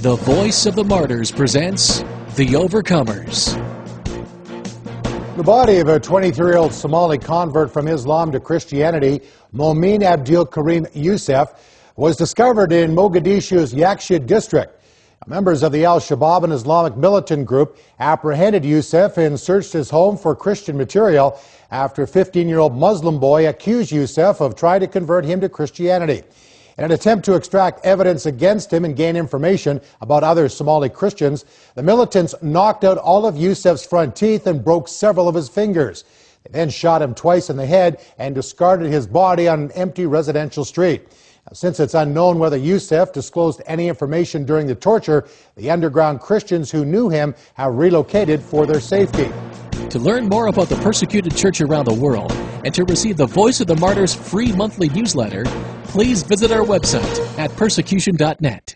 The Voice of the Martyrs presents The Overcomers. The body of a 23-year-old Somali convert from Islam to Christianity, Momin Abdul Karim Youssef, was discovered in Mogadishu's Yakshid district. Members of the Al-Shabaab, an Islamic militant group, apprehended Youssef and searched his home for Christian material after a 15-year-old Muslim boy accused Youssef of trying to convert him to Christianity. In an attempt to extract evidence against him and gain information about other Somali Christians, the militants knocked out all of Youssef's front teeth and broke several of his fingers. They then shot him twice in the head and discarded his body on an empty residential street. Now, since it's unknown whether Youssef disclosed any information during the torture, the underground Christians who knew him have relocated for their safety. To learn more about the persecuted church around the world and to receive the Voice of the Martyrs free monthly newsletter, please visit our website at persecution.net.